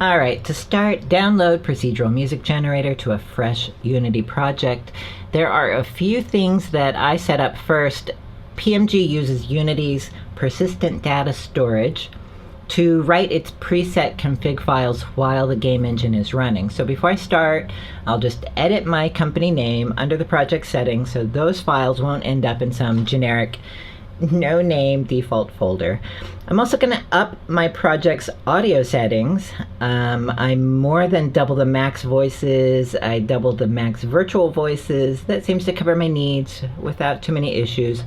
Alright, to start, download Procedural Music Generator to a fresh Unity project. There are a few things that I set up first. PMG uses Unity's persistent data storage to write its preset config files while the game engine is running. So before I start, I'll just edit my company name under the project settings so those files won't end up in some generic no name default folder. I'm also going to up my project's audio settings. I more than double the max voices. I doubled the max virtual voices. That seems to cover my needs without too many issues.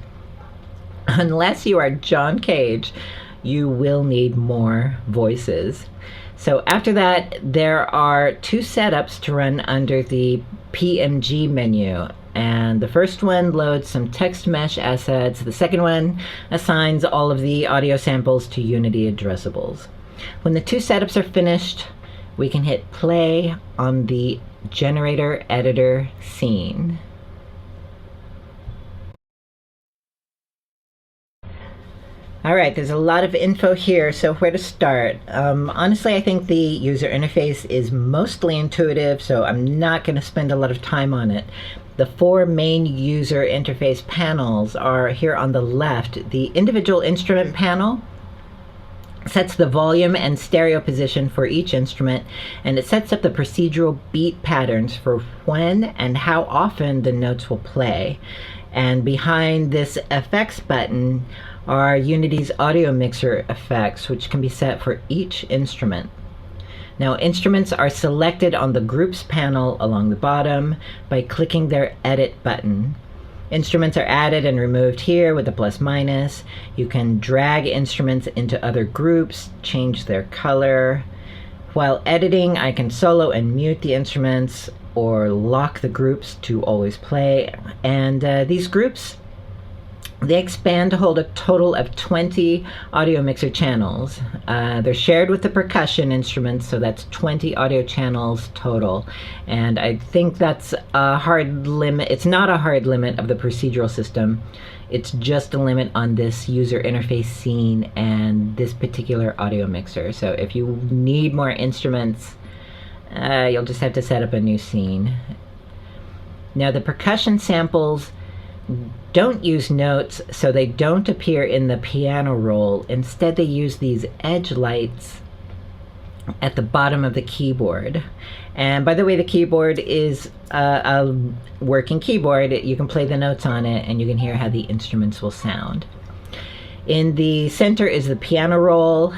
Unless you are John Cage, you will need more voices. So after that, there are two setups to run under the PMG menu. And the first one loads some text mesh assets. The second one assigns all of the audio samples to Unity addressables. When the two setups are finished, we can hit play on the generator editor scene. Alright, there's a lot of info here, so where to start? Honestly, I think the user interface is mostly intuitive, so I'm not going to spend a lot of time on it. The four main user interface panels are here on the left. The individual instrument panel sets the volume and stereo position for each instrument, and it sets up the procedural beat patterns for when and how often the notes will play. And behind this effects button are Unity's audio mixer effects, which can be set for each instrument. Now, instruments are selected on the Groups panel along the bottom by clicking their Edit button. Instruments are added and removed here with the plus minus. You can drag instruments into other groups, change their color. While editing, I can solo and mute the instruments or lock the groups to always play. And these groups, they expand to hold a total of 20 audio mixer channels. They're shared with the percussion instruments, so that's 20 audio channels total. And I think that's a hard limit. It's not a hard limit of the procedural system. It's just a limit on this user interface scene and this particular audio mixer. So if you need more instruments, you'll just have to set up a new scene. Now, the percussion samples don't use notes, so they don't appear in the piano roll. Instead, they use these edge lights at the bottom of the keyboard. And by the way, the keyboard is a working keyboard. You can play the notes on it and you can hear how the instruments will sound. In the center is the piano roll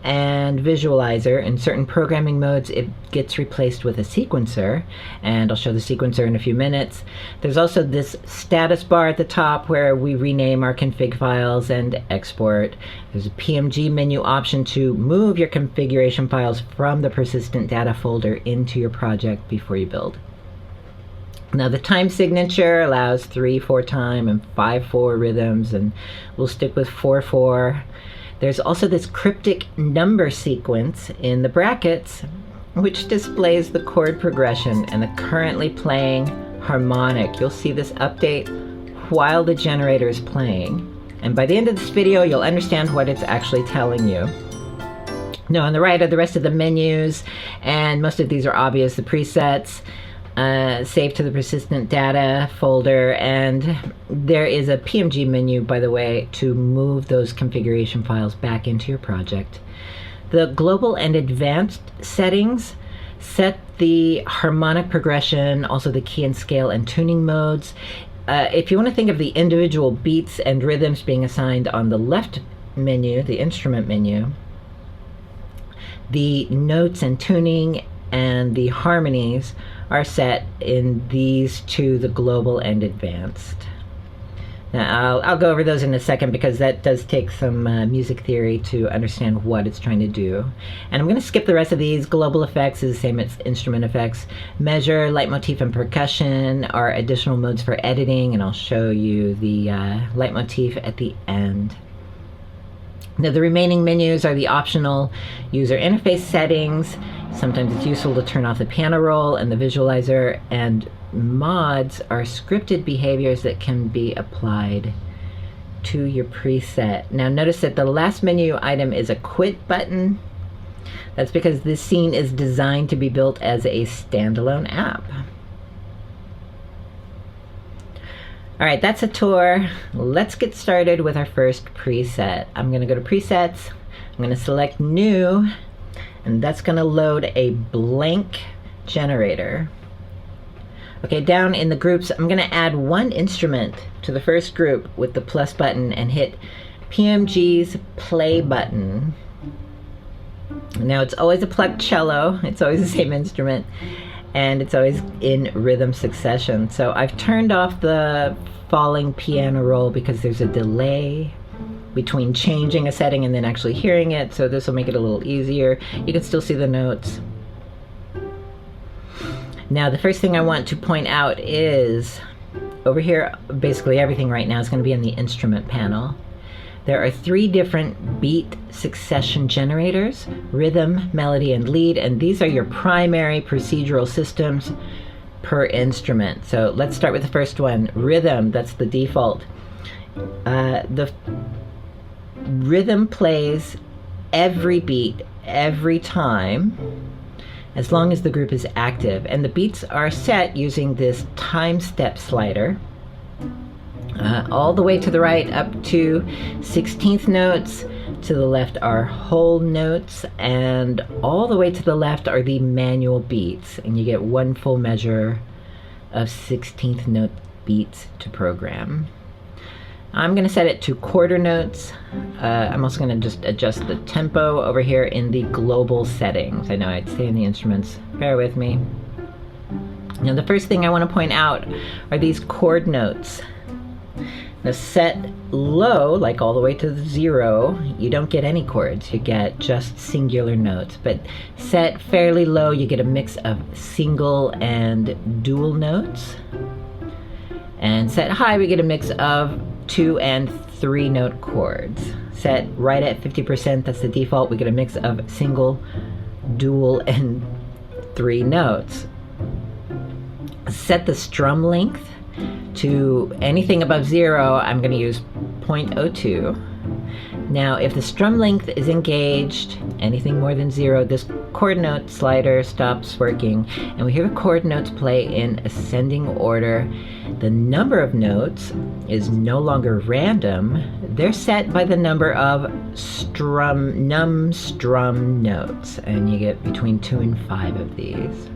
and visualizer. In certain programming modes, it gets replaced with a sequencer, and I'll show the sequencer in a few minutes. There's also this status bar at the top where we rename our config files and export. There's a PMG menu option to move your configuration files from the persistent data folder into your project before you build. Now, the time signature allows 3/4 time and 5/4 rhythms, and we'll stick with 4/4. There's also this cryptic number sequence in the brackets, which displays the chord progression and the currently playing harmonic. You'll see this update while the generator is playing. And by the end of this video, you'll understand what it's actually telling you. Now, on the right are the rest of the menus, and most of these are obvious. The presets, saved to the persistent data folder, and there is a PMG menu, by the way, to move those configuration files back into your project. The global and advanced settings set the harmonic progression, also the key and scale and tuning modes. If you want to think of the individual beats and rhythms being assigned on the left menu, the instrument menu, the notes and tuning and the harmonies are set in these two, the global and advanced. Now, I'll go over those in a second because that does take some music theory to understand what it's trying to do. And I'm going to skip the rest of these. Global effects is the same as instrument effects. Measure, leitmotif, and percussion are additional modes for editing, and I'll show you the leitmotif at the end. Now, the remaining menus are the optional user interface settings. Sometimes it's useful to turn off the piano roll and the visualizer, and mods are scripted behaviors that can be applied to your preset. Now, notice that the last menu item is a quit button, That's because this scene is designed to be built as a standalone app. All right, that's a tour. Let's get started with our first preset. I'm going to go to presets. I'm going to select new, and that's going to load a blank generator. Okay, down in the groups, I'm going to add one instrument to the first group with the plus button and hit PMG's play button. Now it's always a plucked cello. It's always the same instrument, and it's always in rhythm succession. So I've turned off the falling piano roll because there's a delay between changing a setting and then actually hearing it, so this will make it a little easier. You can still see the notes. Now the first thing I want to point out is over here, basically everything right now is going to be in the instrument panel. There are 3 different beat succession generators: rhythm, melody, and lead, and these are your primary procedural systems per instrument. So let's start with the first one, rhythm. That's the default. The rhythm plays every beat every time as long as the group is active, and the beats are set using this time step slider. All the way to the right up to 16th notes, to the left are whole notes, and all the way to the left are the manual beats, and you get 1 full measure of 16th note beats to program. I'm going to set it to quarter notes. I'm also going to just adjust the tempo over here in the global settings. I know I'd stay in the instruments, bear with me. Now the first thing I want to point out are these chord notes. Now set low, like all the way to 0, you don't get any chords, you get just singular notes. But set fairly low, you get a mix of single and dual notes. And set high, we get a mix of 2 and 3 note chords. Set right at 50%, that's the default, we get a mix of single, dual, and 3 notes. Set the strum length to anything above 0, I'm going to use 0.02. Now, if the strum length is engaged, anything more than 0, this chord note slider stops working, and we hear the chord notes play in ascending order. The number of notes is no longer random. They're set by the number of num strum notes, and you get between 2 and 5 of these.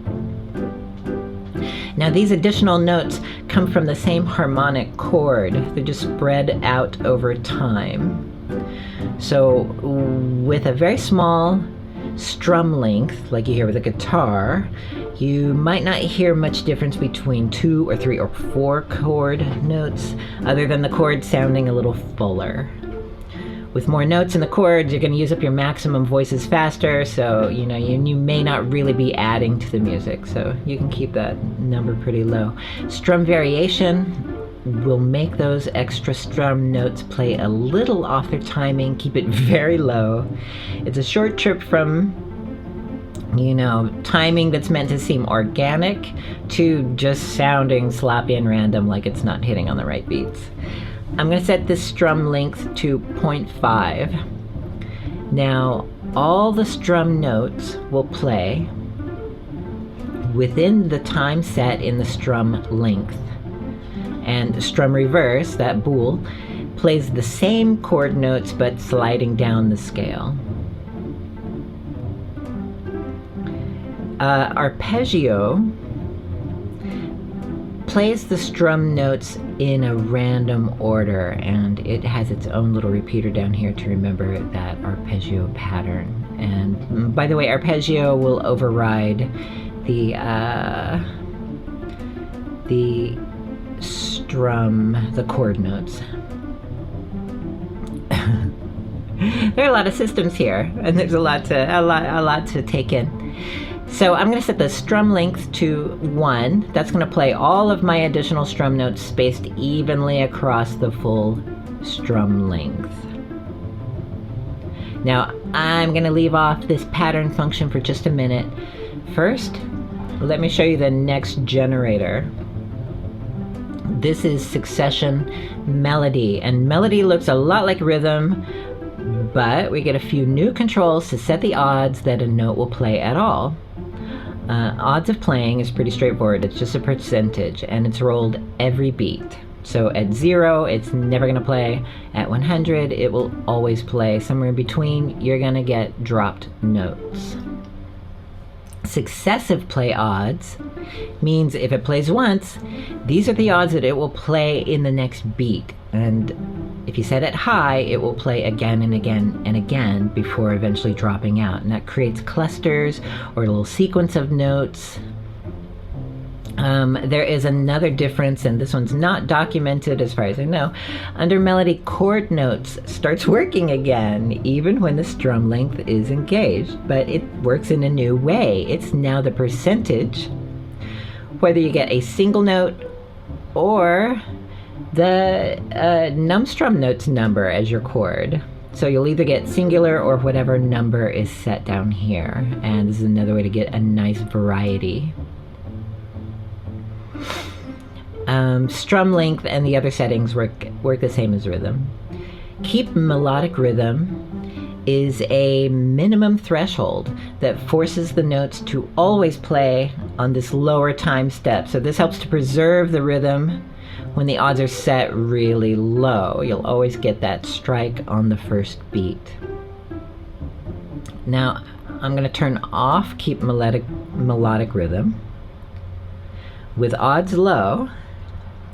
Now these additional notes come from the same harmonic chord. They're just spread out over time. So with a very small strum length, like you hear with a guitar, you might not hear much difference between 2 or 3 or 4 chord notes, other than the chord sounding a little fuller. With more notes in the chords, you're going to use up your maximum voices faster, so you may not really be adding to the music, so you can keep that number pretty low. Strum variation will make those extra strum notes play a little off their timing. Keep it very low. It's a short trip from timing that's meant to seem organic to just sounding sloppy and random, like it's not hitting on the right beats. I'm going to set this strum length to 0.5. Now, all the strum notes will play within the time set in the strum length. And the strum reverse, that bool, plays the same chord notes but sliding down the scale. Arpeggio plays the strum notes in a random order, and it has its own little repeater down here to remember that arpeggio pattern. And by the way, arpeggio will override the chord notes. There are a lot of systems here, and there's a lot to take in. So I'm going to set the strum length to 1. That's going to play all of my additional strum notes spaced evenly across the full strum length. Now I'm going to leave off this pattern function for just a minute. First, let me show you the next generator. This is succession melody, and melody looks a lot like rhythm, but we get a few new controls to set the odds that a note will play at all. Odds of playing is pretty straightforward. It's just a percentage, and it's rolled every beat. So at 0, it's never going to play. At 100, it will always play. Somewhere in between, you're going to get dropped notes. Successive play odds means if it plays once, these are the odds that it will play in the next beat. And if you set it high, it will play again and again and again before eventually dropping out. And that creates clusters or a little sequence of notes. There is another difference, and this one's not documented as far as I know. Under melody, chord notes starts working again, even when the strum length is engaged, but it works in a new way. It's now the percentage, whether you get a single note or the num strum notes number as your chord. So you'll either get singular or whatever number is set down here, and this is another way to get a nice variety. Strum length and the other settings work the same as rhythm. Keep melodic rhythm is a minimum threshold that forces the notes to always play on this lower time step. So this helps to preserve the rhythm when the odds are set really low. You'll always get that strike on the first beat. Now I'm going to turn off keep melodic rhythm with odds low,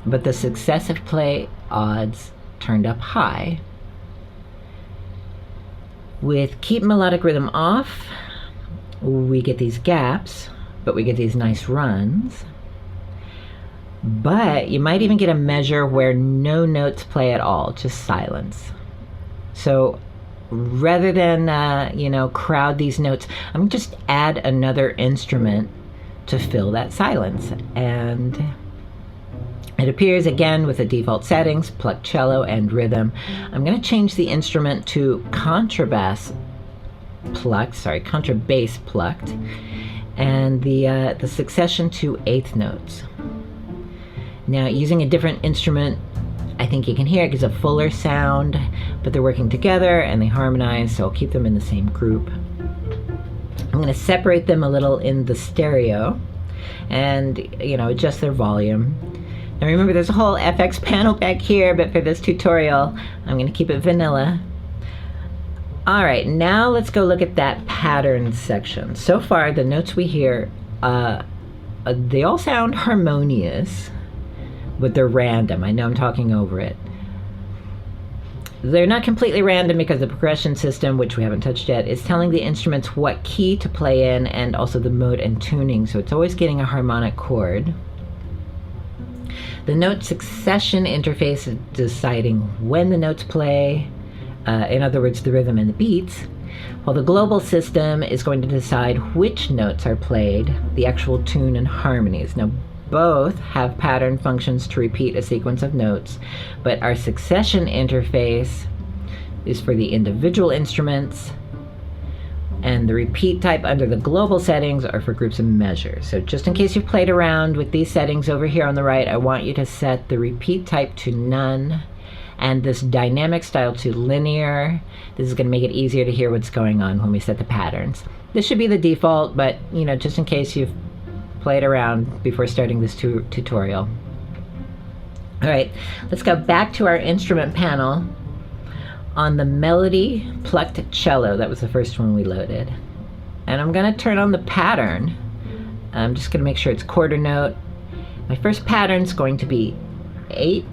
but the successive play odds turned up high. With keep melodic rhythm off, we get these gaps, but we get these nice runs. But you might even get a measure where no notes play at all, just silence. So rather than crowd these notes, I'm going to just add another instrument to fill that silence. And it appears again with the default settings, plucked cello and rhythm. I'm going to change the instrument to contrabass plucked, and the succession to eighth notes. Now using a different instrument, I think you can hear it gives a fuller sound, but they're working together and they harmonize, so I'll keep them in the same group. I'm going to separate them a little in the stereo and adjust their volume. Now remember, there's a whole FX panel back here, but for this tutorial I'm going to keep it vanilla. Alright, now let's go look at that pattern section. So far the notes we hear, they all sound harmonious, but they're random. I know I'm talking over it. They're not completely random because the progression system, which we haven't touched yet, is telling the instruments what key to play in and also the mode and tuning, so it's always getting a harmonic chord. The note succession interface is deciding when the notes play, in other words, the rhythm and the beats, while the global system is going to decide which notes are played, the actual tune and harmonies. Now, both have pattern functions to repeat a sequence of notes, but our succession interface is for the individual instruments, and the repeat type under the global settings are for groups and measures. So just in case you've played around with these settings over here on the right, I want you to set the repeat type to none and this dynamic style to linear. This is going to make it easier to hear what's going on when we set the patterns. This should be the default, but just in case you've played around before starting this tutorial. Alright, let's go back to our instrument panel. On the melody plucked cello, that was the first one we loaded. And I'm going to turn on the pattern. I'm just going to make sure it's quarter note. My first pattern is going to be 8,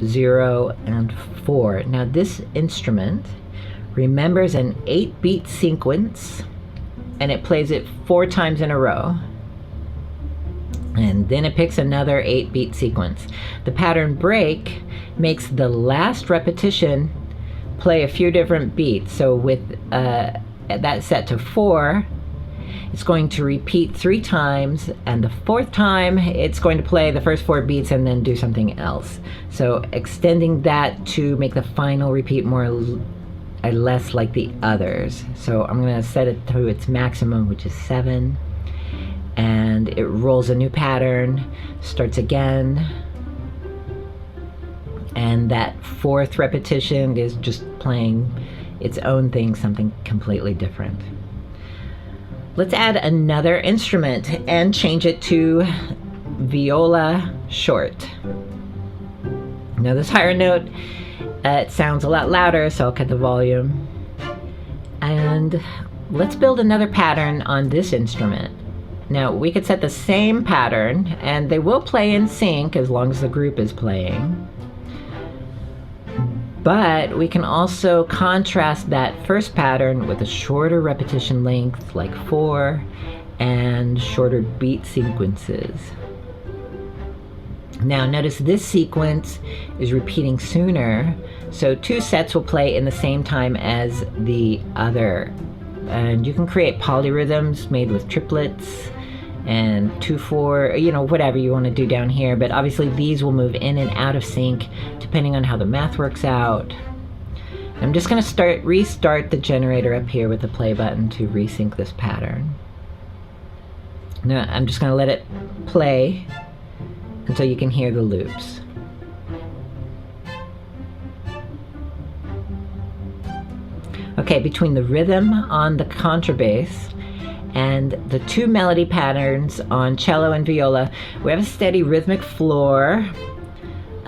0, and 4. Now this instrument remembers an 8-beat sequence, and it plays it 4 times in a row. And then it picks another 8-beat sequence. The pattern break makes the last repetition play a few different beats. So with that set to 4, it's going to repeat 3 times, and the 4th time it's going to play the first 4 beats and then do something else. So extending that to make the final repeat more or less like the others. So I'm going to set it to its maximum, which is 7. And it rolls a new pattern, starts again, And that fourth repetition is just playing its own thing, something completely different. Let's add another instrument and change it to viola short. Now this higher note, it sounds a lot louder, so I'll cut the volume. And let's build another pattern on this instrument. Now we could set the same pattern, and they will play in sync as long as the group is playing. But we can also contrast that first pattern with a shorter repetition length, like 4, and shorter beat sequences. Now notice this sequence is repeating sooner, so 2 sets will play in the same time as the other. And you can create polyrhythms made with triplets and 2/4, you know, whatever you want to do down here, but obviously these will move in and out of sync depending on how the math works out. I'm just going to restart the generator up here with the play button to resync this pattern. Now I'm just going to let it play until you can hear the loops. Okay, between the rhythm on the contrabass and the 2 melody patterns on cello and viola, we have a steady rhythmic floor.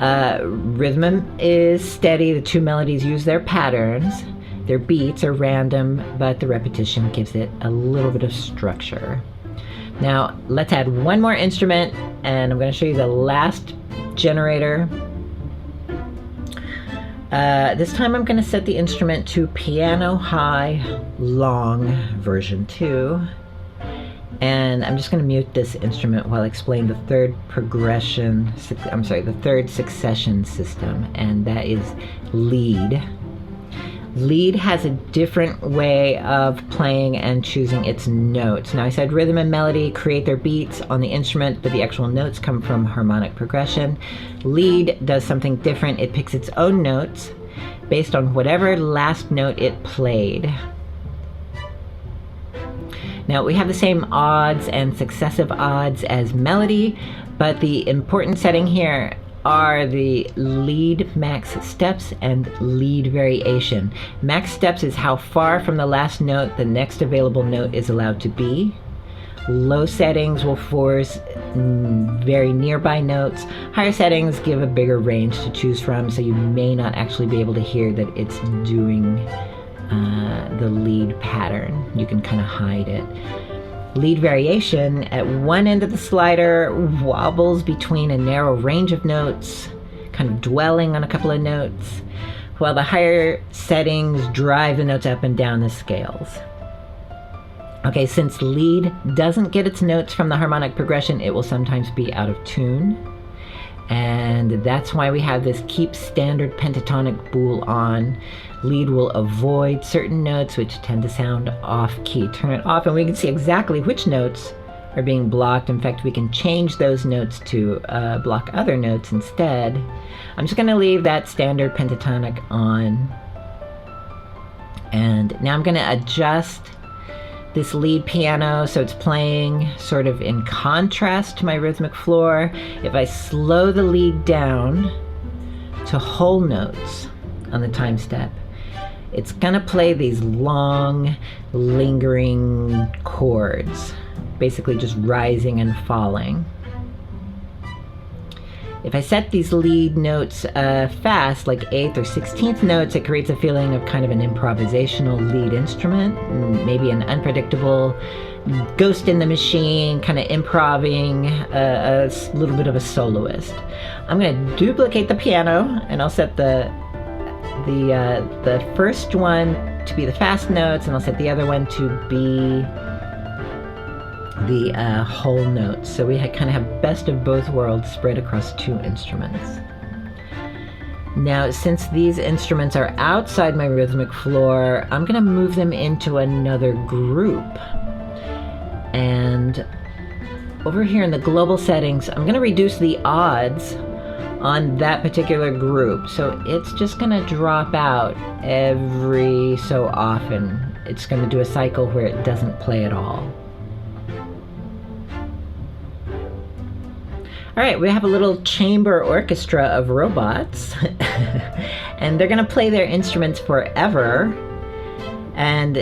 Rhythm is steady, the 2 melodies use their patterns. Their beats are random, but the repetition gives it a little bit of structure. Now let's add one more instrument, and I'm going to show you the last generator. This time I'm going to set the instrument to piano high long version 2, and I'm just going to mute this instrument while I explain the third succession system, and that is lead. Lead has a different way of playing and choosing its notes. Now I said rhythm and melody create their beats on the instrument, but the actual notes come from harmonic progression. Lead does something different. It picks its own notes based on whatever last note it played. Now we have the same odds and successive odds as melody, but the important setting here are the lead max steps and lead variation. Max steps is how far from the last note the next available note is allowed to be. Low settings will force very nearby notes. Higher settings give a bigger range to choose from, so you may not actually be able to hear that it's doing the lead pattern. You can kind of hide it. Lead variation at one end of the slider wobbles between a narrow range of notes, kind of dwelling on a couple of notes, while the higher settings drive the notes up and down the scales. Okay, since lead doesn't get its notes from the harmonic progression, it will sometimes be out of tune. And that's why we have this keep standard pentatonic bool on. Lead will avoid certain notes which tend to sound off key. Turn it off and we can see exactly which notes are being blocked. In fact, we can change those notes to block other notes instead. I'm just going to leave that standard pentatonic on. And now I'm going to adjust this lead piano so it's playing sort of in contrast to my rhythmic floor. If I slow the lead down to whole notes on the time step, it's gonna play these long, lingering chords, basically just rising and falling. If I set these lead notes fast, like 8th or 16th notes, it creates a feeling of kind of an improvisational lead instrument, maybe an unpredictable ghost in the machine, kind of improving, a little bit of a soloist. I'm going to duplicate the piano, and I'll set the first one to be the fast notes, and I'll set the other one to be the whole notes. So we kind of have best of both worlds spread across 2 instruments. Now, since these instruments are outside my rhythmic floor, I'm going to move them into another group. And over here in the global settings, I'm going to reduce the odds on that particular group. So it's just going to drop out every so often. It's going to do a cycle where it doesn't play at all. All right, we have a little chamber orchestra of robots, and they're going to play their instruments forever, and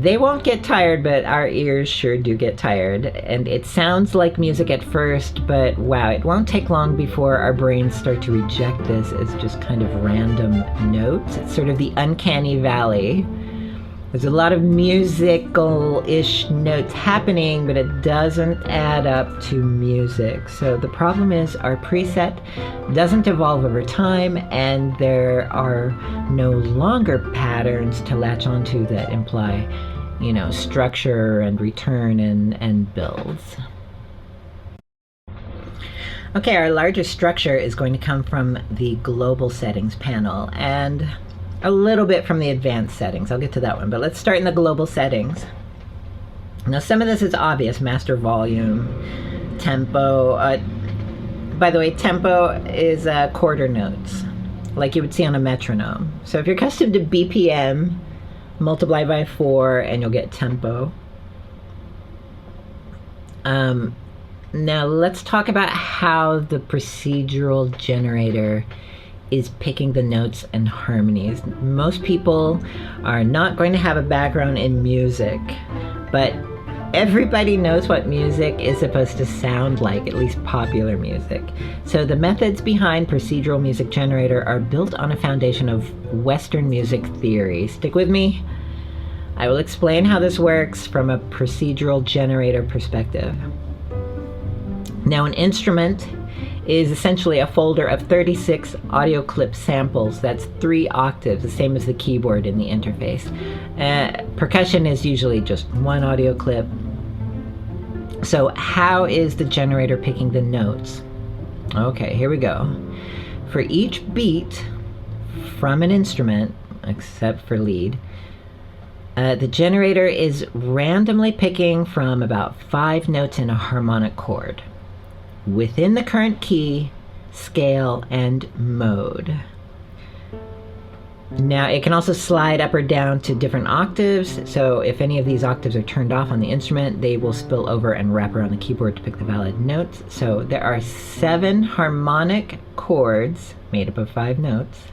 they won't get tired, but our ears sure do get tired. And it sounds like music at first, but wow, it won't take long before our brains start to reject this as just kind of random notes. It's sort of the uncanny valley. There's a lot of musical-ish notes happening, but it doesn't add up to music. So the problem is our preset doesn't evolve over time, and there are no longer patterns to latch onto that imply, you know, structure and return and builds. Okay, our largest structure is going to come from the global settings panel, and a little bit from the advanced settings. I'll get to that one, but let's start in the global settings. Now, some of this is obvious: master volume, tempo. By the way, tempo is quarter notes, like you would see on a metronome. So if you're accustomed to BPM, multiply by 4 and you'll get tempo. Now let's talk about how the procedural generator is picking the notes and harmonies. Most people are not going to have a background in music, but everybody knows what music is supposed to sound like, at least popular music. So the methods behind Procedural Music Generator are built on a foundation of Western music theory. Stick with me. I will explain how this works from a procedural generator perspective. Now, an instrument is essentially a folder of 36 audio clip samples. That's 3 octaves, the same as the keyboard in the interface. Percussion is usually just 1 audio clip. So how is the generator picking the notes? Okay, here we go. For each beat from an instrument, except for lead, the generator is randomly picking from about 5 notes in a harmonic chord within the current key, scale, and mode. Now, it can also slide up or down to different octaves, so if any of these octaves are turned off on the instrument, they will spill over and wrap around the keyboard to pick the valid notes. So there are 7 harmonic chords made up of 5 notes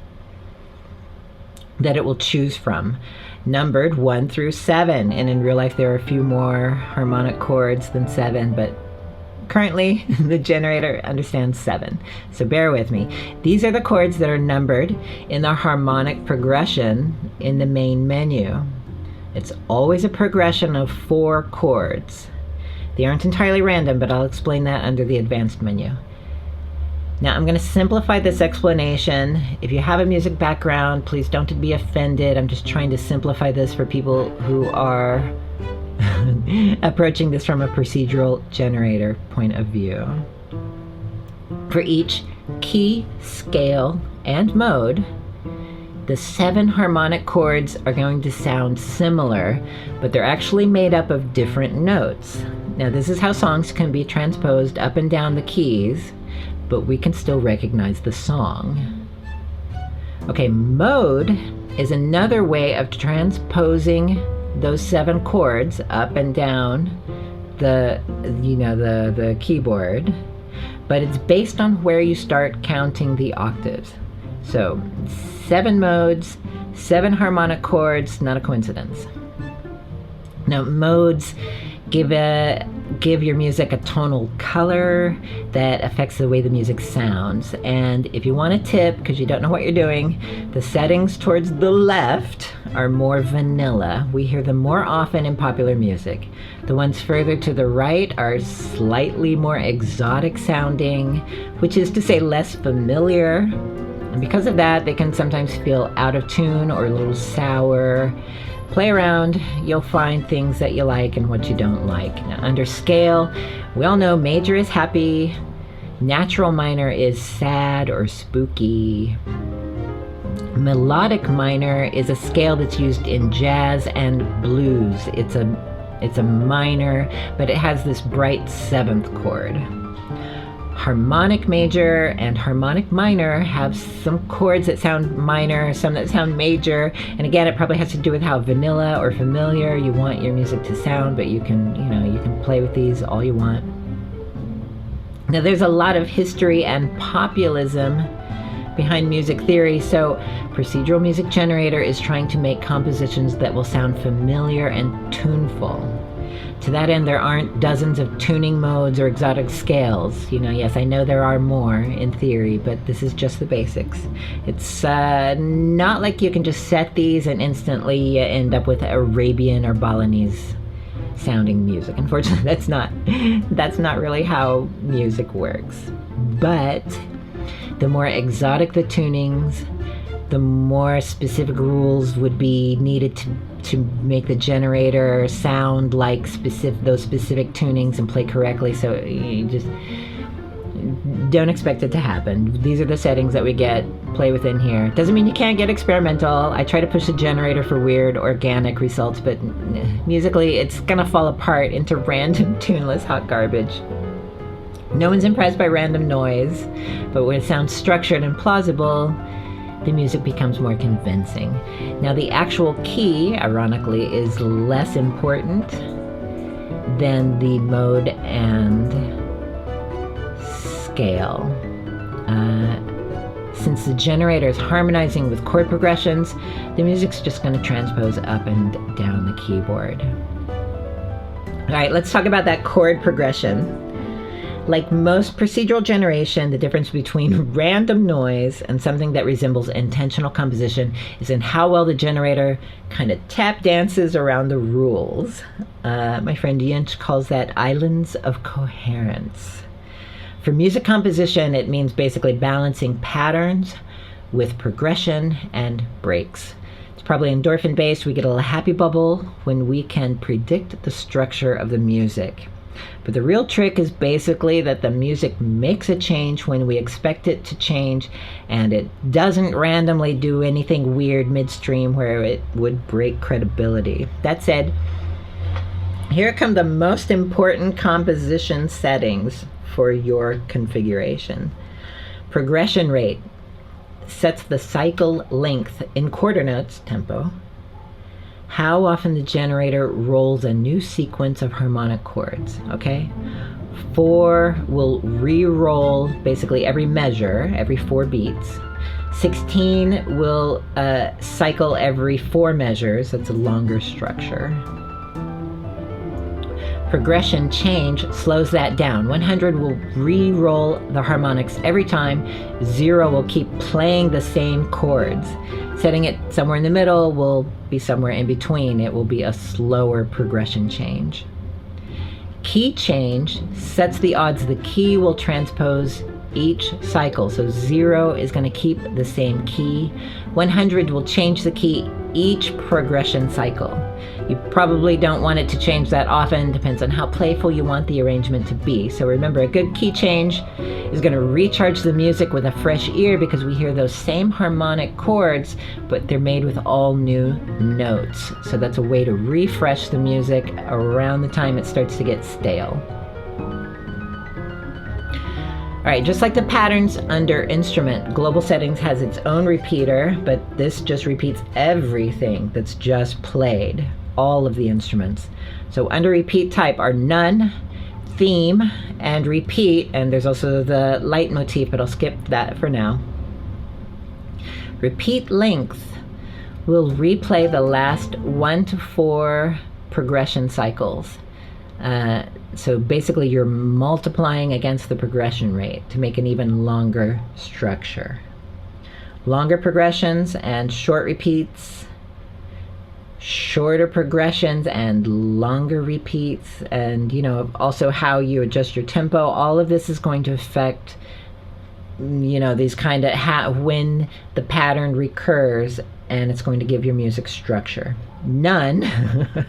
that it will choose from, numbered 1 through 7, and in real life there are a few more harmonic chords than 7, but currently, the generator understands 7, so bear with me. These are the chords that are numbered in the harmonic progression in the main menu. It's always a progression of 4 chords. They aren't entirely random, but I'll explain that under the advanced menu. Now, I'm going to simplify this explanation. If you have a music background, please don't be offended. I'm just trying to simplify this for people who are approaching this from a procedural generator point of view. For each key, scale, and mode, the 7 harmonic chords are going to sound similar, but they're actually made up of different notes. Now, this is how songs can be transposed up and down the keys, but we can still recognize the song. Okay, mode is another way of transposing those 7 chords up and down the keyboard, but it's based on where you start counting the octaves. So 7 modes, 7 harmonic chords, not a coincidence. Now, modes give your music a tonal color that affects the way the music sounds. And if you want a tip, because you don't know what you're doing, the settings towards the left are more vanilla. We hear them more often in popular music. The ones further to the right are slightly more exotic sounding, which is to say less familiar. And because of that, they can sometimes feel out of tune or a little sour. Play around, you'll find things that you like and what you don't like. Now, under scale, we all know major is happy, natural minor is sad or spooky. Melodic minor is a scale that's used in jazz and blues. It's a minor, but it has this bright 7th chord. Harmonic major and harmonic minor have some chords that sound minor, some that sound major, and again, it probably has to do with how vanilla or familiar you want your music to sound, but you can play with these all you want. Now, there's a lot of history and populism behind music theory, so procedural music generator is trying to make compositions that will sound familiar and tuneful. To that end, there aren't dozens of tuning modes or exotic scales. Yes, I know there are more in theory, but this is just the basics. It's not like you can just set these and instantly end up with Arabian or Balinese sounding music. Unfortunately, that's not really how music works. But the more exotic the tunings, the more specific rules would be needed to make the generator sound like those specific tunings and play correctly. So you just don't expect it to happen. These are the settings that we get. Play within here. Doesn't mean you can't get experimental. I try to push the generator for weird organic results, but musically it's gonna fall apart into random tuneless hot garbage. No one's impressed by random noise, but when it sounds structured and plausible, the music becomes more convincing. Now, the actual key, ironically, is less important than the mode and scale. Since the generator is harmonizing with chord progressions, the music's just going to transpose up and down the keyboard. All right, let's talk about that chord progression. Like most procedural generation, the difference between random noise and something that resembles intentional composition is in how well the generator kind of tap dances around the rules. My friend Yinch calls that islands of coherence. For music composition, it means basically balancing patterns with progression and breaks. It's probably endorphin-based. We get a little happy bubble when we can predict the structure of the music. But the real trick is basically that the music makes a change when we expect it to change, and it doesn't randomly do anything weird midstream where it would break credibility. That said, here come the most important composition settings for your configuration. Progression rate sets the cycle length in quarter notes, tempo, how often the generator rolls a new sequence of harmonic chords, okay? 4 will re-roll basically every measure, every 4 beats. 16 will cycle every 4 measures. That's a longer structure. Progression change slows that down. 100 will re-roll the harmonics every time. 0 will keep playing the same chords. Setting it somewhere in the middle will be somewhere in between. It will be a slower progression change. Key change sets the odds the key will transpose each cycle. So 0 is going to keep the same key. 100 will change the key each progression cycle. You probably don't want it to change that often, depends on how playful you want the arrangement to be. So remember, a good key change is going to recharge the music with a fresh ear because we hear those same harmonic chords, but they're made with all new notes. So that's a way to refresh the music around the time it starts to get stale. All right, just like the patterns under instrument, global settings has its own repeater, but this just repeats everything that's just played, all of the instruments. So under repeat type are none, theme, and repeat, and there's also the Leitmotif, but I'll skip that for now. Repeat length will replay the last 1 to 4 progression cycles. So basically you're multiplying against the progression rate to make an even longer structure. Longer progressions and short repeats, shorter progressions and longer repeats, and also how you adjust your tempo. All of this is going to affect these kind of when the pattern recurs, and it's going to give your music structure. None,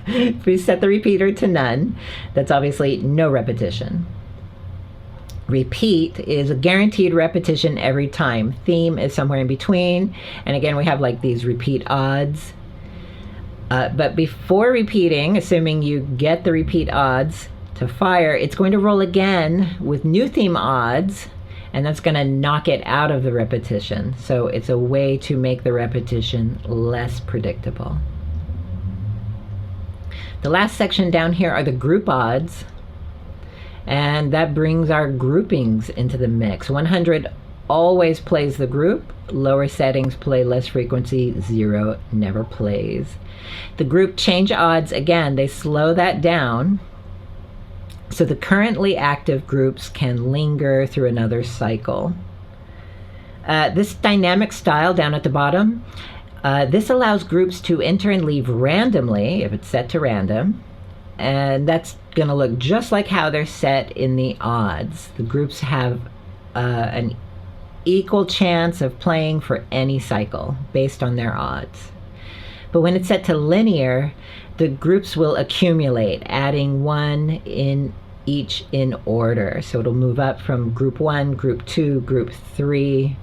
if we set the repeater to none, that's obviously no repetition. Repeat is a guaranteed repetition every time. Theme is somewhere in between, and again we have like these repeat odds. But before repeating, assuming you get the repeat odds to fire, it's going to roll again with new theme odds, and that's going to knock it out of the repetition. So it's a way to make the repetition less predictable. The last section down here are the group odds, And that brings our groupings into the mix. 100 always plays the group. Lower settings play less frequency. 0 never plays. The group change odds, again, they slow that down. So the currently active groups can linger through another cycle. This dynamic style down at the bottom, this allows groups to enter and leave randomly, if it's set to random. And that's going to look just like how they're set in the odds. The groups have an equal chance of playing for any cycle based on their odds. But when it's set to linear, the groups will accumulate, adding one in each in order. So it'll move up from group 1, group 2, group 3,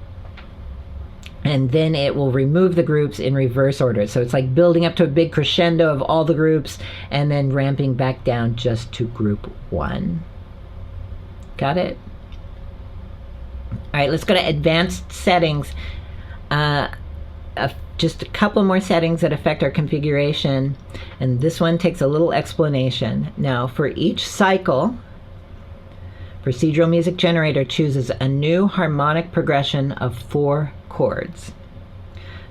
and then it will remove the groups in reverse order. So it's like building up to a big crescendo of all the groups and then ramping back down just to group 1. Got it? All right, let's go to advanced settings. Just a couple more settings that affect our configuration, and this one takes a little explanation. Now, for each cycle, Procedural Music Generator chooses a new harmonic progression of 4 chords.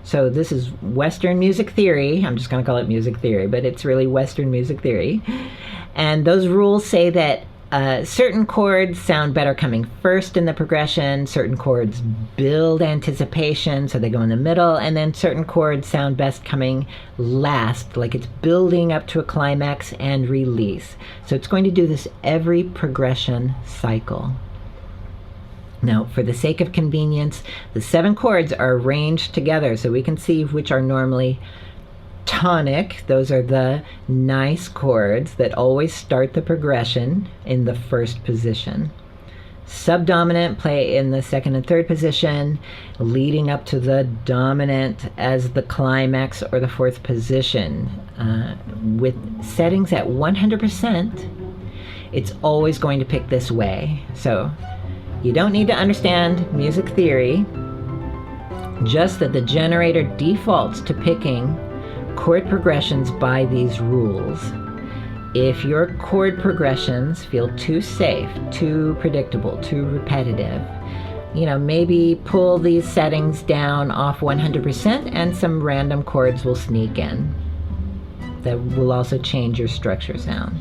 So this is Western music theory. I'm just going to call it music theory, but it's really Western music theory. And those rules say that certain chords sound better coming first in the progression, certain chords build anticipation, so they go in the middle, and then certain chords sound best coming last, like it's building up to a climax and release. So it's going to do this every progression cycle. Now, for the sake of convenience, the 7 chords are arranged together so we can see which are normally tonic. Those are the nice chords that always start the progression in the first position. Subdominant play in the second and third position, leading up to the dominant as the climax or the fourth position. With settings at 100%, it's always going to pick this way. So you don't need to understand music theory, just that the generator defaults to picking chord progressions by these rules. If your chord progressions feel too safe, too predictable, too repetitive, maybe pull these settings down off 100% and some random chords will sneak in. That will also change your structure sound.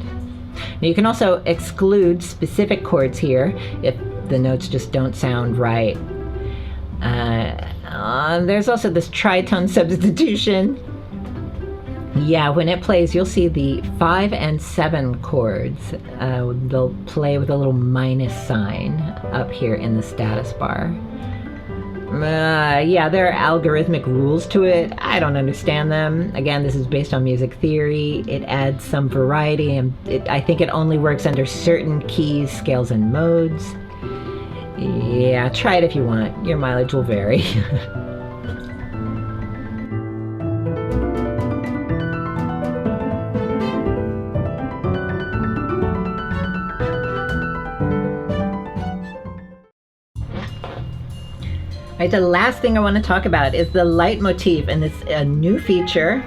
Now you can also exclude specific chords here if the notes just don't sound right. There's also this tritone substitution. Yeah, when it plays, you'll see the 5 and 7 chords. They'll play with a little minus sign up here in the status bar. Yeah, there are algorithmic rules to it. I don't understand them. Again, this is based on music theory. It adds some variety, and I think it only works under certain keys, scales, and modes. Yeah, try it if you want. Your mileage will vary. Right, the last thing I want to talk about is the Leitmotif, and it's a new feature.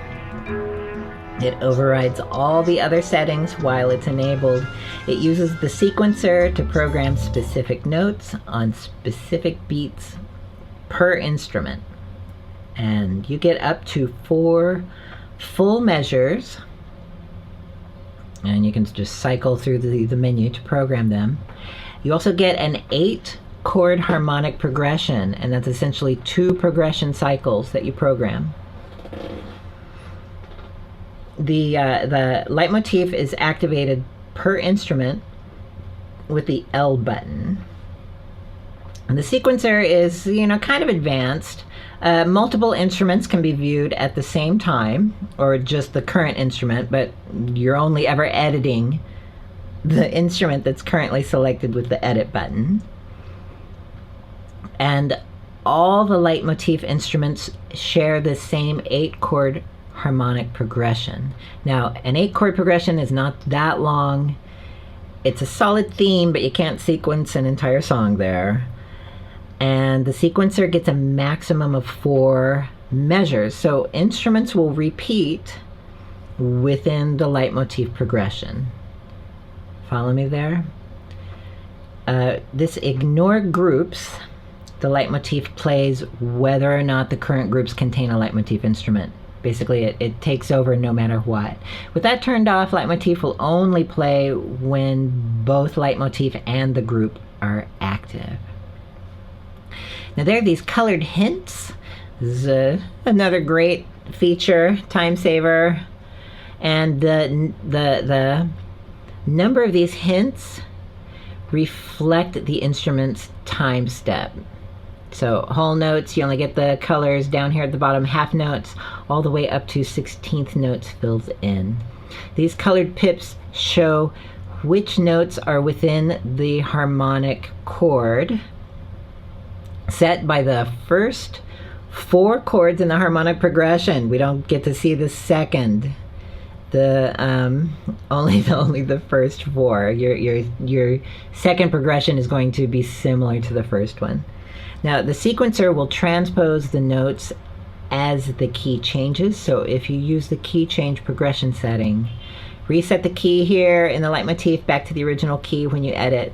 It overrides all the other settings while it's enabled. It uses the sequencer to program specific notes on specific beats per instrument. And you get up to 4 full measures, and you can just cycle through the menu to program them. You also get an 8 chord harmonic progression, and that's essentially 2 progression cycles that you program. The Leitmotif is activated per instrument with the L button. And the sequencer is, kind of advanced. Multiple instruments can be viewed at the same time, or just the current instrument, but you're only ever editing the instrument that's currently selected with the edit button. And all the Leitmotif instruments share the same 8 chord harmonic progression. Now, an 8 chord progression is not that long. It's a solid theme, but you can't sequence an entire song there. And the sequencer gets a maximum of 4 measures. So instruments will repeat within the Leitmotif progression. Follow me there? This ignore groups. The leitmotif plays whether or not the current groups contain a leitmotif instrument. Basically, it takes over no matter what. With that turned off, leitmotif will only play when both leitmotif and the group are active. Now there are these colored hints. This is another great feature, time saver. And the number of these hints reflect the instrument's time step. So whole notes, you only get the colors down here at the bottom, half notes, all the way up to 16th notes filled in. These colored pips show which notes are within the harmonic chord set by the first 4 chords in the harmonic progression. We don't get to see the second. Only the first 4. Your second progression is going to be similar to the first one. Now the sequencer will transpose the notes as the key changes. So if you use the key change progression setting, reset the key here in the leitmotif back to the original key when you edit.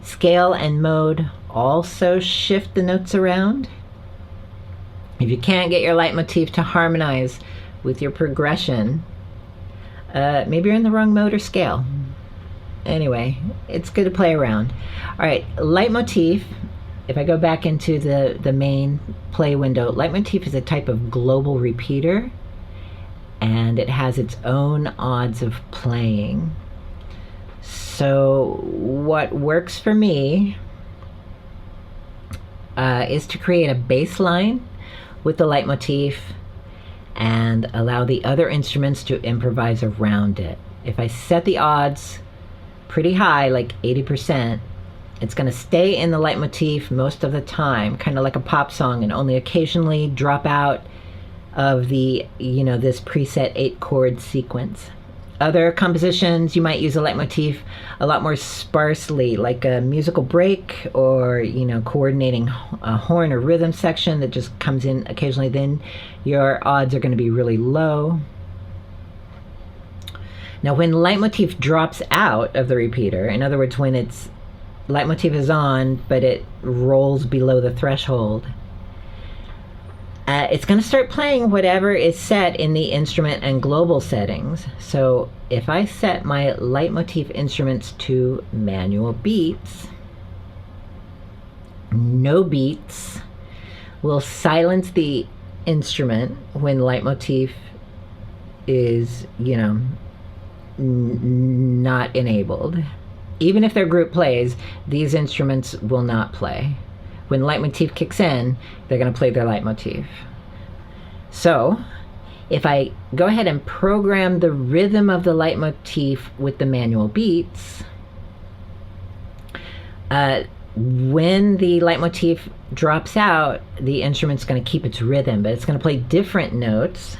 Scale and mode also shift the notes around. If you can't get your leitmotif to harmonize with your progression, maybe you're in the wrong mode or scale. Anyway, it's good to play around. All right, leitmotif. If I go back into the main play window, leitmotif is a type of global repeater, and it has its own odds of playing. So what works for me is to create a bass line with the leitmotif and allow the other instruments to improvise around it. If I set the odds pretty high, like 80%, it's going to stay in the leitmotif most of the time, kind of like a pop song, and only occasionally drop out of the, this preset 8-chord sequence. Other compositions, you might use a leitmotif a lot more sparsely, like a musical break or, coordinating a horn or rhythm section that just comes in occasionally. Then your odds are going to be really low. Now, when leitmotif drops out of the repeater, in other words, when its leitmotif is on, but it rolls below the threshold, it's going to start playing whatever is set in the instrument and global settings. So if I set my leitmotif instruments to manual beats, no beats will silence the instrument when leitmotif is, not enabled. Even if their group plays, these instruments will not play. When leitmotif kicks in, they're going to play their leitmotif. So, if I go ahead and program the rhythm of the leitmotif with the manual beats, when the leitmotif drops out, the instrument's going to keep its rhythm, but it's going to play different notes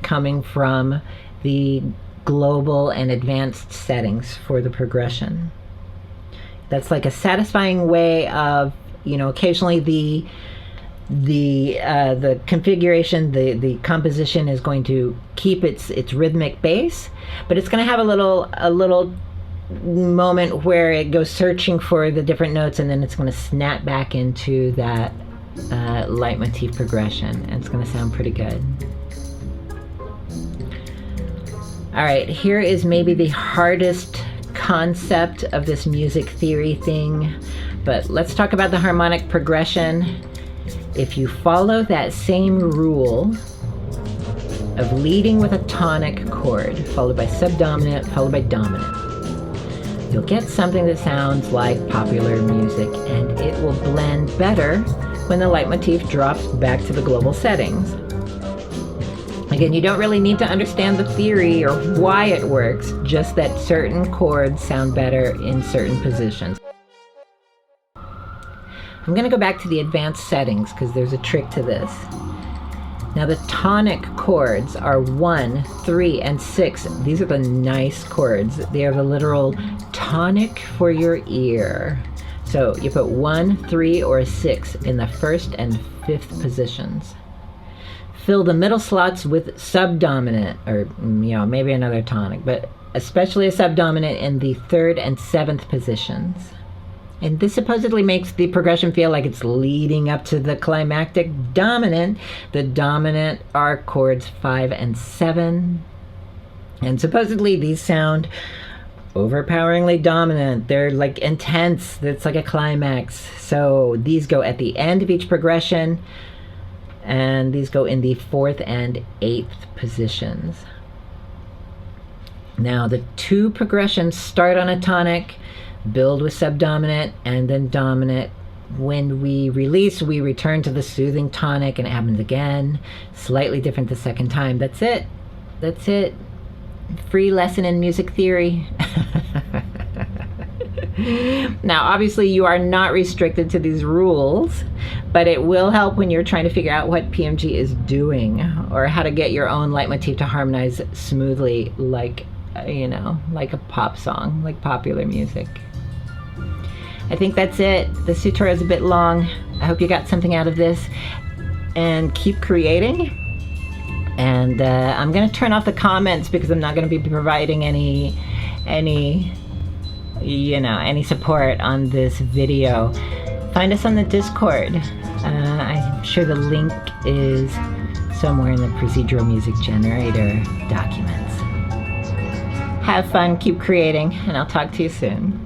coming from the global and advanced settings for the progression. That's like a satisfying way of, occasionally the configuration, the composition is going to keep its rhythmic base, but it's going to have a little moment where it goes searching for the different notes, and then it's going to snap back into that leitmotif progression, and it's going to sound pretty good. All right, here is maybe the hardest concept of this music theory thing, but let's talk about the harmonic progression. If you follow that same rule of leading with a tonic chord, followed by subdominant, followed by dominant, you'll get something that sounds like popular music, and it will blend better when the leitmotif drops back to the global settings. Again, you don't really need to understand the theory or why it works, just that certain chords sound better in certain positions. I'm going to go back to the advanced settings because there's a trick to this. Now the tonic chords are 1, 3, and 6. These are the nice chords. They are the literal tonic for your ear. So you put 1, 3, or 6 in the first and fifth positions. Fill the middle slots with subdominant, or maybe another tonic, but especially a subdominant in the third and seventh positions. And this supposedly makes the progression feel like it's leading up to the climactic dominant. The dominant are chords 5 and 7. And supposedly these sound overpoweringly dominant. They're like intense. It's like a climax. So these go at the end of each progression, and these go in the 4th and 8th positions. Now the 2 progressions start on a tonic, build with subdominant, and then dominant. When we release, we return to the soothing tonic, and it happens again. Slightly different the second time. That's it. That's it. Free lesson in music theory. Now, obviously, you are not restricted to these rules, but it will help when you're trying to figure out what PMG is doing, or how to get your own leitmotif to harmonize smoothly, like, like a pop song, like popular music. I think that's it. This tutorial is a bit long. I hope you got something out of this, and keep creating. And I'm going to turn off the comments because I'm not going to be providing any support on this video. Find us on the Discord. I'm sure the link is somewhere in the Procedural Music Generator documents. Have fun, keep creating, and I'll talk to you soon.